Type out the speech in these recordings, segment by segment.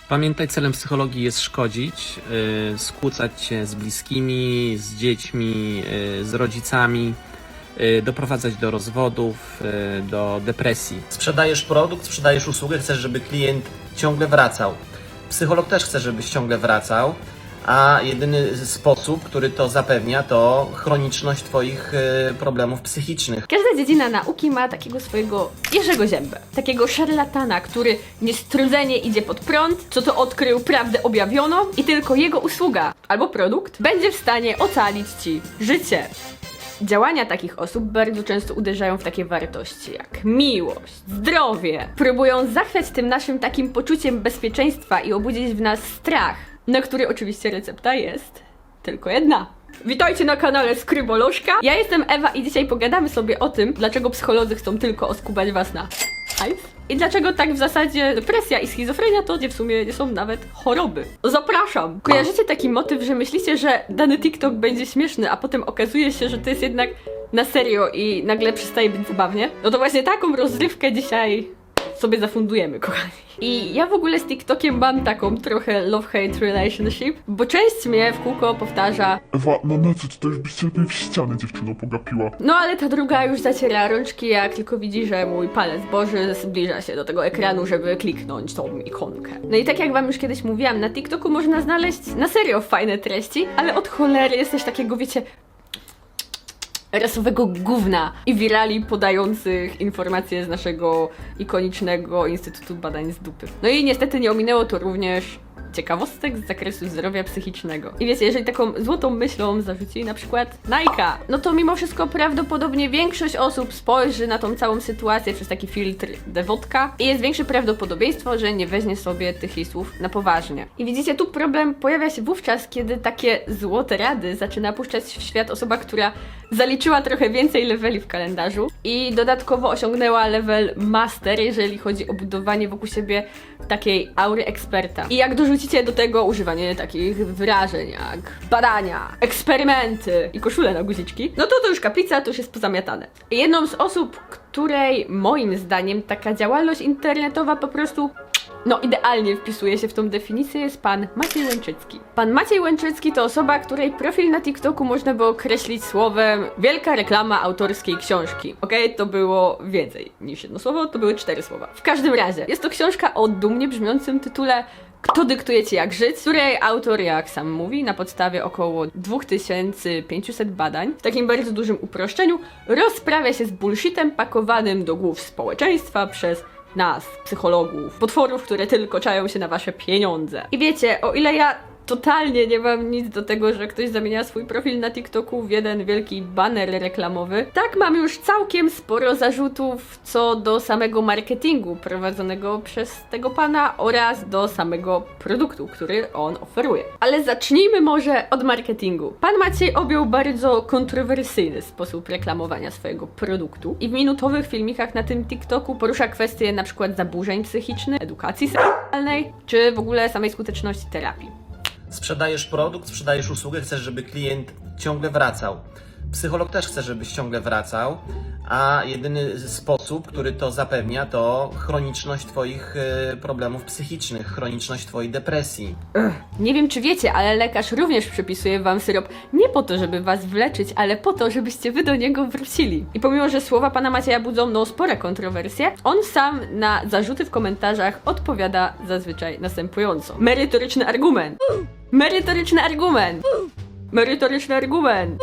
Pamiętaj, celem psychologii jest szkodzić, skłócać się z bliskimi, z dziećmi, z rodzicami, doprowadzać do rozwodów, do depresji. Sprzedajesz produkt, sprzedajesz usługę, chcesz, żeby klient ciągle wracał. Psycholog też chce, żebyś ciągle wracał, a jedyny sposób, który to zapewnia, to chroniczność Twoich problemów psychicznych. Każda dziedzina nauki ma takiego swojego Jerzego Ziębę, takiego szarlatana, który niestrudzenie idzie pod prąd, co to odkrył prawdę objawioną i tylko jego usługa albo produkt będzie w stanie ocalić Ci życie. Działania takich osób bardzo często uderzają w takie wartości jak miłość, zdrowie. Próbują zachwiać tym naszym takim poczuciem bezpieczeństwa i obudzić w nas strach, na który oczywiście recepta jest tylko jedna. Witajcie na kanale Skrybolożka. Ja jestem Ewa i dzisiaj pogadamy sobie o tym, dlaczego psycholodzy chcą tylko oskubać was na hajs i dlaczego tak w zasadzie depresja i schizofrenia to w sumie nie są nawet choroby. Zapraszam! Kojarzycie taki motyw, że myślicie, że dany TikTok będzie śmieszny, a potem okazuje się, że to jest jednak na serio i nagle przestaje być zabawnie? No to właśnie taką rozrywkę dzisiaj sobie zafundujemy, kochani. I ja w ogóle z TikTokiem mam taką trochę love-hate relationship, bo część mnie w kółko powtarza: Ewa, no na co, to już byś się lepiej w ścianę dziewczyno pogapiła. no ale ta druga już zaciera rączki, jak tylko widzi, że mój palec boży zbliża się do tego ekranu, żeby kliknąć tą ikonkę. No i tak jak wam już kiedyś mówiłam, na TikToku można znaleźć na serio fajne treści, ale od cholery jest też takiego, wiecie, rasowego gówna i wirali podających informacje z naszego ikonicznego Instytutu Badań z Dupy. No i niestety nie ominęło to również ciekawostek z zakresu zdrowia psychicznego. I wiecie, jeżeli taką złotą myślą zarzuci na przykład Nike'a, no to mimo wszystko prawdopodobnie większość osób spojrzy na tą całą sytuację przez taki filtr dewotka i jest większe prawdopodobieństwo, że nie weźmie sobie tych jej słów na poważnie. I widzicie, tu problem pojawia się wówczas, kiedy takie złote rady zaczyna puszczać w świat osoba, która zaliczyła trochę więcej leveli w kalendarzu i dodatkowo osiągnęła level master, jeżeli chodzi o budowanie wokół siebie takiej aury eksperta. I jak dorzucicie do tego używanie takich wyrażeń jak badania, eksperymenty i koszule na guziczki, no to już kaplica, to już jest pozamiatane. I jedną z osób, której moim zdaniem taka działalność internetowa po prostu idealnie wpisuje się w tą definicję, jest pan Maciej Łęczycki. Pan Maciej Łęczycki to osoba, której profil na TikToku można by określić słowem wielka reklama autorskiej książki. Okej, to było więcej niż jedno słowo, to były 4 słowa. W każdym razie, jest to książka o dumnie brzmiącym tytule Kto dyktuje ci jak żyć, której autor, jak sam mówi, na podstawie około 2500 badań, w takim bardzo dużym uproszczeniu, rozprawia się z bullshitem pakowanym do głów społeczeństwa przez nas, psychologów, potworów, które tylko czają się na wasze pieniądze. I wiecie, o ile ja totalnie nie mam nic do tego, że ktoś zamienia swój profil na TikToku w jeden wielki baner reklamowy, tak mam już całkiem sporo zarzutów co do samego marketingu prowadzonego przez tego pana oraz do samego produktu, który on oferuje. Ale zacznijmy może od marketingu. Pan Maciej objął bardzo kontrowersyjny sposób reklamowania swojego produktu i w minutowych filmikach na tym TikToku porusza kwestie na przykład zaburzeń psychicznych, edukacji seksualnej, czy w ogóle samej skuteczności terapii. Sprzedajesz produkt, sprzedajesz usługę, chcesz, żeby klient ciągle wracał. Psycholog też chce, żebyś ciągle wracał, a jedyny sposób, który to zapewnia, to chroniczność Twoich problemów psychicznych, chroniczność Twojej depresji. Nie wiem, czy wiecie, ale lekarz również przepisuje wam syrop nie po to, żeby was wleczyć, ale po to, żebyście wy do niego wrócili. I pomimo, że słowa pana Macieja budzą spore kontrowersje, on sam na zarzuty w komentarzach odpowiada zazwyczaj następująco. Merytoryczny argument. Merytoryczny argument. Merytoryczny argument.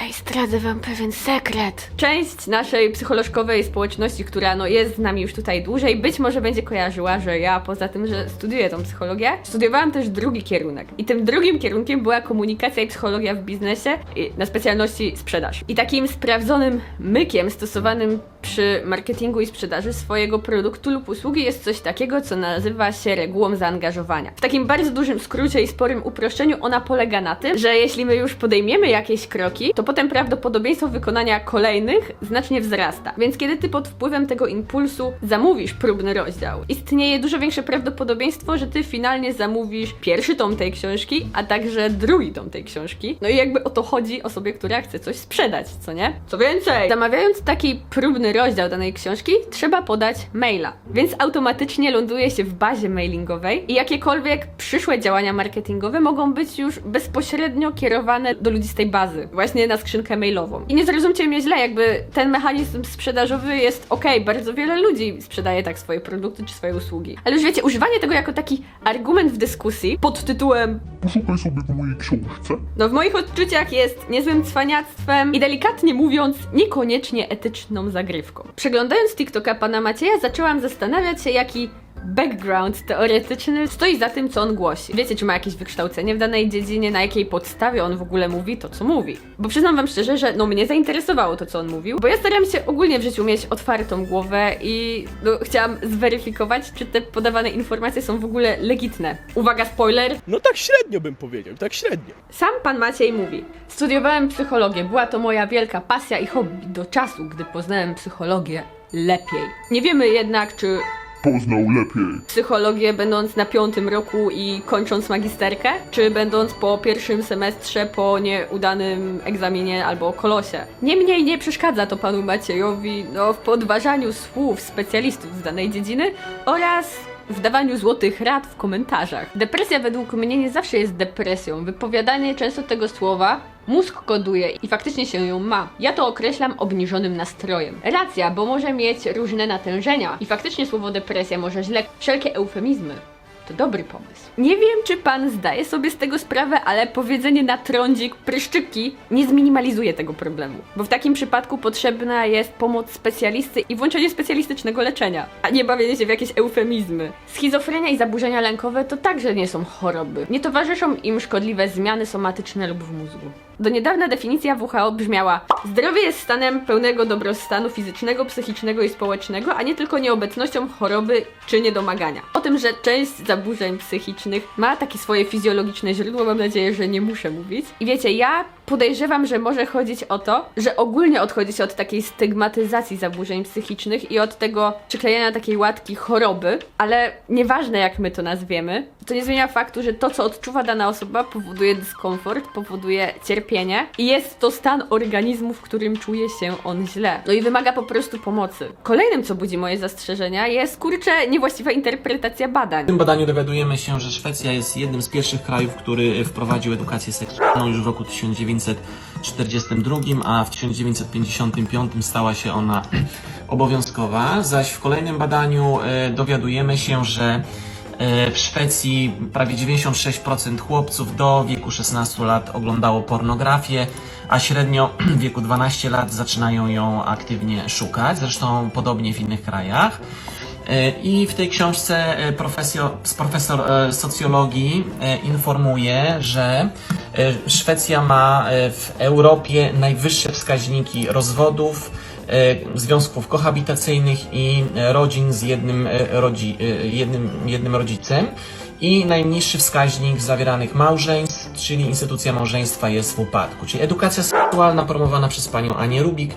Ej, zdradzę wam pewien sekret. Część naszej psycholożkowej społeczności, która jest z nami już tutaj dłużej, być może będzie kojarzyła, że ja poza tym, że studiuję tą psychologię, studiowałam też drugi kierunek. I tym drugim kierunkiem była komunikacja i psychologia w biznesie na specjalności sprzedaż. I takim sprawdzonym mykiem stosowanym przy marketingu i sprzedaży swojego produktu lub usługi jest coś takiego, co nazywa się regułą zaangażowania. W takim bardzo dużym skrócie i sporym uproszczeniu ona polega na tym, że jeśli my już podejmiemy jakieś kroki, to potem prawdopodobieństwo wykonania kolejnych znacznie wzrasta. Więc kiedy ty pod wpływem tego impulsu zamówisz próbny rozdział, istnieje dużo większe prawdopodobieństwo, że ty finalnie zamówisz pierwszy tom tej książki, a także drugi tom tej książki. No i jakby o to chodzi osobie, która chce coś sprzedać, co nie? Co więcej, zamawiając taki próbny dowolny rozdział danej książki, trzeba podać maila. Więc automatycznie ląduje się w bazie mailingowej i jakiekolwiek przyszłe działania marketingowe mogą być już bezpośrednio kierowane do ludzi z tej bazy, właśnie na skrzynkę mailową. I nie zrozumcie mnie źle, jakby ten mechanizm sprzedażowy jest okej, bardzo wiele ludzi sprzedaje tak swoje produkty czy swoje usługi. Ale już wiecie, używanie tego jako taki argument w dyskusji pod tytułem Poszukaj sobie w mojej książce. no w moich odczuciach jest niezłym cwaniactwem i delikatnie mówiąc niekoniecznie etyczną zagrywką. Przeglądając TikToka pana Macieja zaczęłam zastanawiać się, jaki background teoretyczny stoi za tym, co on głosi. Wiecie, czy ma jakieś wykształcenie w danej dziedzinie, na jakiej podstawie on w ogóle mówi to, co mówi. Bo przyznam wam szczerze, że no mnie zainteresowało to, co on mówił, bo ja staram się ogólnie w życiu mieć otwartą głowę i no, chciałam zweryfikować, czy te podawane informacje są w ogóle legitne. Uwaga, spoiler! No tak średnio bym powiedział, tak średnio. Sam pan Maciej mówi: studiowałem psychologię, była to moja wielka pasja i hobby do czasu, gdy poznałem psychologię lepiej. Nie wiemy jednak, czy Poznał lepiej. psychologię będąc na 5. roku i kończąc magisterkę, czy będąc po 1. semestrze po nieudanym egzaminie albo kolosie. Niemniej nie przeszkadza to panu Maciejowi w podważaniu słów specjalistów z danej dziedziny oraz w dawaniu złotych rad w komentarzach. Depresja według mnie nie zawsze jest depresją. Wypowiadanie często tego słowa mózg koduje i faktycznie się ją ma. Ja to określam obniżonym nastrojem. Racja, bo może mieć różne natężenia i faktycznie słowo depresja może źle. Wszelkie eufemizmy to dobry pomysł. Nie wiem, czy pan zdaje sobie z tego sprawę, ale powiedzenie na trądzik, pryszczyki nie zminimalizuje tego problemu. Bo w takim przypadku potrzebna jest pomoc specjalisty i włączenie specjalistycznego leczenia, a nie bawienie się w jakieś eufemizmy. Schizofrenia i zaburzenia lękowe to także nie są choroby. Nie towarzyszą im szkodliwe zmiany somatyczne lub w mózgu. Do niedawna definicja WHO brzmiała: zdrowie jest stanem pełnego dobrostanu fizycznego, psychicznego i społecznego, a nie tylko nieobecnością choroby czy niedomagania. O tym, że część zaburzeń psychicznych ma takie swoje fizjologiczne źródło, mam nadzieję, że nie muszę mówić. I wiecie, ja podejrzewam, że może chodzić o to, że ogólnie odchodzi się od takiej stygmatyzacji zaburzeń psychicznych i od tego przyklejania takiej łatki choroby, ale nieważne jak my to nazwiemy, to nie zmienia faktu, że to, co odczuwa dana osoba, powoduje dyskomfort, powoduje cierpienie i jest to stan organizmu, w którym czuje się on źle. No i wymaga po prostu pomocy. Kolejnym, co budzi moje zastrzeżenia, jest, niewłaściwa interpretacja badań. W tym badaniu dowiadujemy się, że Szwecja jest jednym z pierwszych krajów, który wprowadził edukację seksualną już w roku 1942, a w 1955 stała się ona obowiązkowa, zaś w kolejnym badaniu dowiadujemy się, że w Szwecji prawie 96% chłopców do wieku 16 lat oglądało pornografię, a średnio w wieku 12 lat zaczynają ją aktywnie szukać, zresztą podobnie w innych krajach. I w tej książce profesor socjologii informuje, że Szwecja ma w Europie najwyższe wskaźniki rozwodów, związków kohabitacyjnych i rodzin z jednym rodzicem i najniższy wskaźnik zawieranych małżeństw, czyli instytucja małżeństwa jest w upadku. Czyli edukacja seksualna promowana przez panią Anię Rubik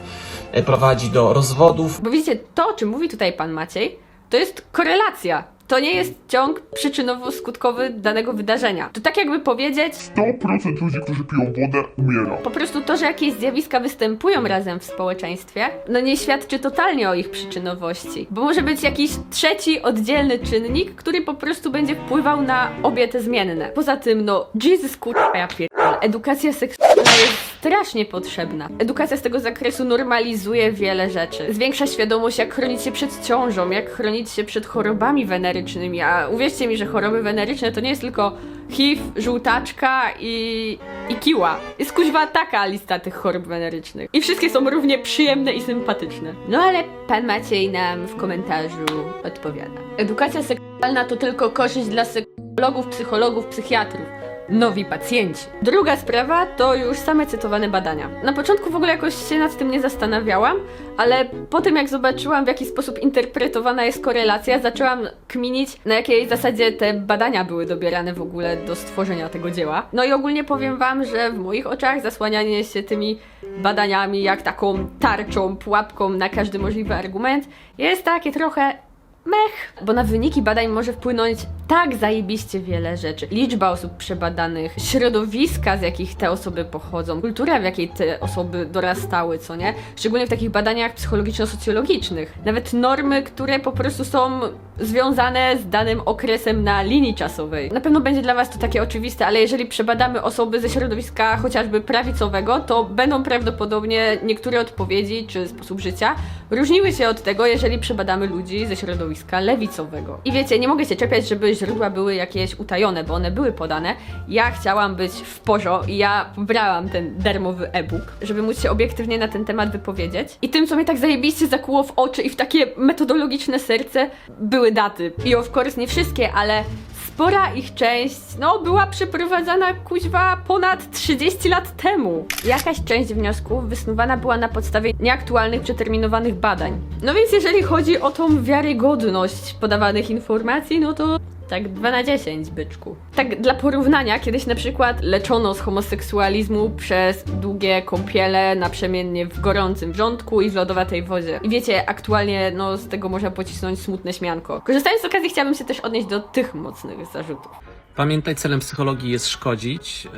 prowadzi do rozwodów. Bo widzicie, to o czym mówi tutaj pan Maciej, to jest korelacja. To nie jest ciąg przyczynowo-skutkowy danego wydarzenia. To tak jakby powiedzieć, 100% ludzi, którzy piją wodę, umiera. po prostu to, że jakieś zjawiska występują razem w społeczeństwie, no nie świadczy totalnie o ich przyczynowości. Bo może być jakiś trzeci, oddzielny czynnik, który po prostu będzie wpływał na obie te zmienne. Poza tym, no, Jesus kurwa, ja pierdolę. Edukacja seksualna jest strasznie potrzebna. Edukacja z tego zakresu normalizuje wiele rzeczy. Zwiększa świadomość, jak chronić się przed ciążą, jak chronić się przed chorobami wenerycznymi. A uwierzcie mi, że choroby weneryczne to nie jest tylko HIV, żółtaczka i kiła. Jest kuźwa taka lista tych chorób wenerycznych. I wszystkie są równie przyjemne i sympatyczne. No ale pan Maciej nam w komentarzu odpowiada: edukacja seksualna to tylko korzyść dla seksologów, psychologów, psychiatrów. Nowi pacjenci. Druga sprawa to już same cytowane badania. Na początku w ogóle jakoś się nad tym nie zastanawiałam, ale po tym jak zobaczyłam, w jaki sposób interpretowana jest korelacja, zaczęłam kminić, na jakiej zasadzie te badania były dobierane w ogóle do stworzenia tego dzieła. No i ogólnie powiem wam, że w moich oczach zasłanianie się tymi badaniami jak taką tarczą, pułapką na każdy możliwy argument jest takie trochę mech, bo na wyniki badań może wpłynąć tak zajebiście wiele rzeczy. Liczba osób przebadanych, środowiska, z jakich te osoby pochodzą, kultura, w jakiej te osoby dorastały, co nie? Szczególnie w takich badaniach psychologiczno-socjologicznych. Nawet normy, które po prostu są związane z danym okresem na linii czasowej. Na pewno będzie dla was to takie oczywiste, ale jeżeli przebadamy osoby ze środowiska chociażby prawicowego, to będą prawdopodobnie niektóre odpowiedzi czy sposób życia różniły się od tego, jeżeli przebadamy ludzi ze środowiska lewicowego. I wiecie, nie mogę się czepiać, żeby źródła były jakieś utajone, bo one były podane. Ja chciałam być w porzo i ja pobrałam ten darmowy e-book, żeby móc się obiektywnie na ten temat wypowiedzieć. I tym, co mnie tak zajebiście zakuło w oczy i w takie metodologiczne serce, były daty. I of course nie wszystkie, ale spora ich część, była przeprowadzana kuźwa ponad 30 lat temu. Jakaś część wniosków wysnuwana była na podstawie nieaktualnych, przeterminowanych badań. No więc jeżeli chodzi o tą wiarygodność podawanych informacji, to tak 2 na 10, byczku. Tak dla porównania, kiedyś na przykład leczono z homoseksualizmu przez długie kąpiele naprzemiennie w gorącym wrzątku i w lodowatej wodzie. I wiecie, aktualnie z tego można pocisnąć smutne śmianko. Korzystając z okazji, chciałabym się też odnieść do tych mocnych zarzutów. Pamiętaj, celem psychologii jest szkodzić,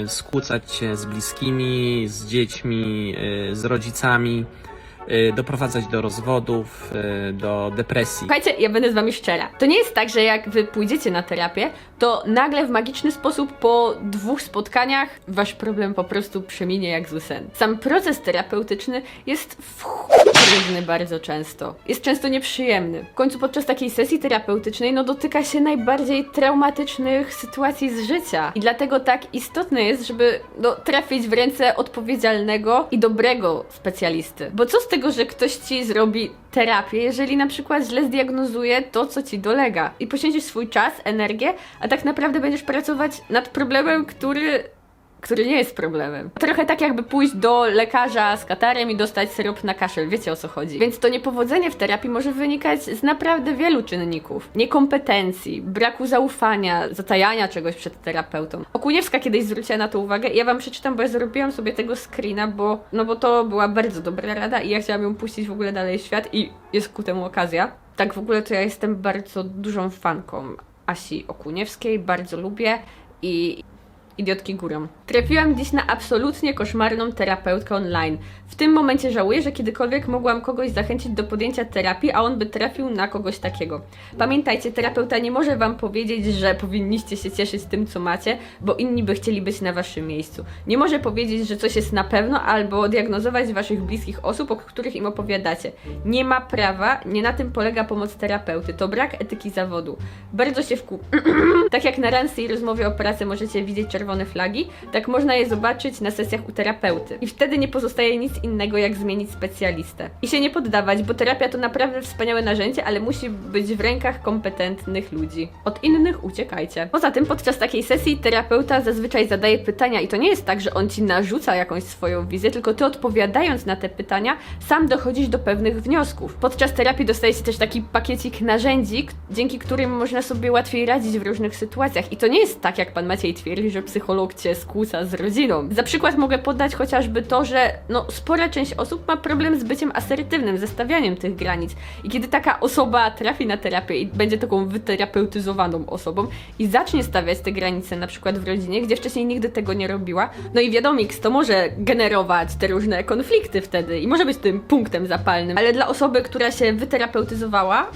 skłócać się z bliskimi, z dziećmi, z rodzicami, doprowadzać do rozwodów, do depresji. Słuchajcie, ja będę z wami szczera. To nie jest tak, że jak wy pójdziecie na terapię, to nagle w magiczny sposób po 2 spotkaniach wasz problem po prostu przeminie jak zły sen. Sam proces terapeutyczny jest trudny bardzo często. Jest często nieprzyjemny. W końcu podczas takiej sesji terapeutycznej dotyka się najbardziej traumatycznych sytuacji z życia. I dlatego tak istotne jest, żeby trafić w ręce odpowiedzialnego i dobrego specjalisty. Bo co z tego, że ktoś ci zrobi terapię, jeżeli na przykład źle zdiagnozuje to, co ci dolega i poświęcisz swój czas, energię, a tak naprawdę będziesz pracować nad problemem, który nie jest problemem. Trochę tak jakby pójść do lekarza z katarem i dostać syrop na kaszel, wiecie o co chodzi. Więc to niepowodzenie w terapii może wynikać z naprawdę wielu czynników. Niekompetencji, braku zaufania, zatajania czegoś przed terapeutą. Okuniewska kiedyś zwróciła na to uwagę i ja wam przeczytam, bo ja zrobiłam sobie tego screena, bo to była bardzo dobra rada i ja chciałam ją puścić w ogóle dalej w świat i jest ku temu okazja. Tak w ogóle to ja jestem bardzo dużą fanką Asi Okuniewskiej, bardzo lubię i idiotki górą. Trafiłam dziś na absolutnie koszmarną terapeutkę online. W tym momencie żałuję, że kiedykolwiek mogłam kogoś zachęcić do podjęcia terapii, a on by trafił na kogoś takiego. Pamiętajcie, terapeuta nie może wam powiedzieć, że powinniście się cieszyć tym, co macie, bo inni by chcieli być na waszym miejscu. Nie może powiedzieć, że coś jest na pewno, albo diagnozować waszych bliskich osób, o których im opowiadacie. Nie ma prawa, nie na tym polega pomoc terapeuty. To brak etyki zawodu. Bardzo się Tak jak na randce i rozmowie o pracy możecie widzieć czerwone flagi, tak można je zobaczyć na sesjach u terapeuty. I wtedy nie pozostaje nic innego, jak zmienić specjalistę. I się nie poddawać, bo terapia to naprawdę wspaniałe narzędzie, ale musi być w rękach kompetentnych ludzi. Od innych uciekajcie. Poza tym, podczas takiej sesji terapeuta zazwyczaj zadaje pytania i to nie jest tak, że on ci narzuca jakąś swoją wizję, tylko ty odpowiadając na te pytania, sam dochodzisz do pewnych wniosków. Podczas terapii dostaje się też taki pakiecik narzędzi, dzięki którym można sobie łatwiej radzić w różnych sytuacjach. I to nie jest tak, jak pan Maciej twierdzi, że psycholog cię skłóca z rodziną. Za przykład mogę podać chociażby to, że spora część osób ma problem z byciem asertywnym, ze stawianiem tych granic. I kiedy taka osoba trafi na terapię i będzie taką wyterapeutyzowaną osobą i zacznie stawiać te granice na przykład w rodzinie, gdzie wcześniej nigdy tego nie robiła, i wiadomiks, to może generować te różne konflikty wtedy i może być tym punktem zapalnym, ale dla osoby, która się wyterapeutyzowała,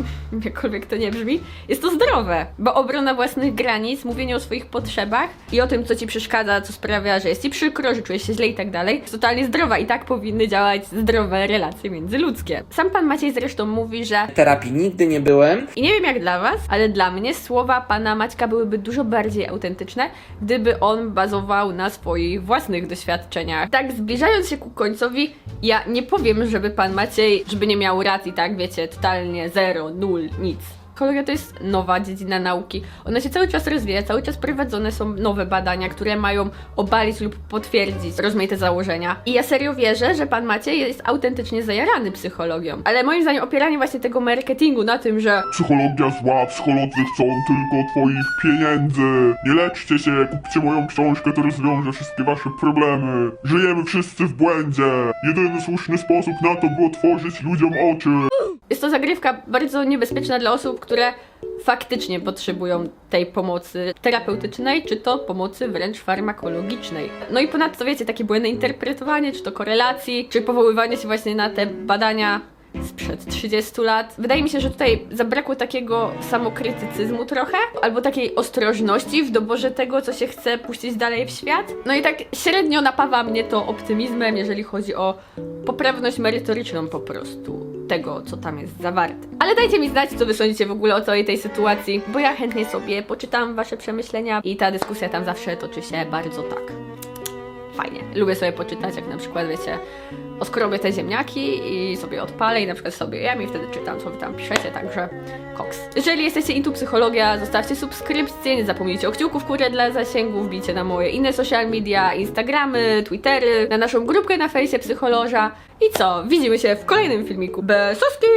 jakkolwiek to nie brzmi, jest to zdrowe, bo obrona własnych granic, mówienie o swoich potrzebach i o tym, co ci przeszkadza, co sprawia, że jest ci przykro, że czujesz się źle i tak dalej, jest totalnie zdrowa i tak powinny działać zdrowe relacje międzyludzkie. Sam pan Maciej zresztą mówi, że W terapii nigdy nie byłem. i nie wiem jak dla was, ale dla mnie słowa pana Maćka byłyby dużo bardziej autentyczne, gdyby on bazował na swoich własnych doświadczeniach. Tak zbliżając się ku końcowi, ja nie powiem, żeby pan Maciej, żeby nie miał racji, tak wiecie, totalnie zero, nul, nic. Psychologia to jest nowa dziedzina nauki. Ona się cały czas rozwija, cały czas prowadzone są nowe badania, które mają obalić lub potwierdzić rozmaite założenia. I ja serio wierzę, że pan Maciej jest autentycznie zajarany psychologią. Ale moim zdaniem opieranie właśnie tego marketingu na tym, że Psychologia zła, psycholodzy chcą tylko twoich pieniędzy. Nie leczcie się, kupcie moją książkę, to rozwiąże wszystkie wasze problemy. Żyjemy wszyscy w błędzie. Jedyny słuszny sposób na to, by otworzyć ludziom oczy. Jest to zagrywka bardzo niebezpieczna dla osób, które faktycznie potrzebują tej pomocy terapeutycznej, czy to pomocy wręcz farmakologicznej. No i ponadto, wiecie, takie błędne interpretowanie, czy to korelacji, czy powoływanie się właśnie na te badania sprzed 30 lat. Wydaje mi się, że tutaj zabrakło takiego samokrytycyzmu trochę, albo takiej ostrożności w doborze tego, co się chce puścić dalej w świat. No i tak średnio napawa mnie to optymizmem, jeżeli chodzi o poprawność merytoryczną po prostu tego, co tam jest zawarte. Ale dajcie mi znać, co wy sądzicie w ogóle o całej tej sytuacji, bo ja chętnie sobie poczytam wasze przemyślenia i ta dyskusja tam zawsze toczy się bardzo tak fajnie. Lubię sobie poczytać, jak na przykład, wiecie, oskrobię te ziemniaki i sobie odpalę i na przykład sobie jem i wtedy czytam, co wy tam piszecie, także koks. Jeżeli jesteście into psychologia, zostawcie subskrypcję, nie zapomnijcie o kciuku w górę dla zasięgów, wbijcie na moje inne social media, Instagramy, Twittery, na naszą grupkę na fejsie Psycholoża i co? Widzimy się w kolejnym filmiku. Besoski!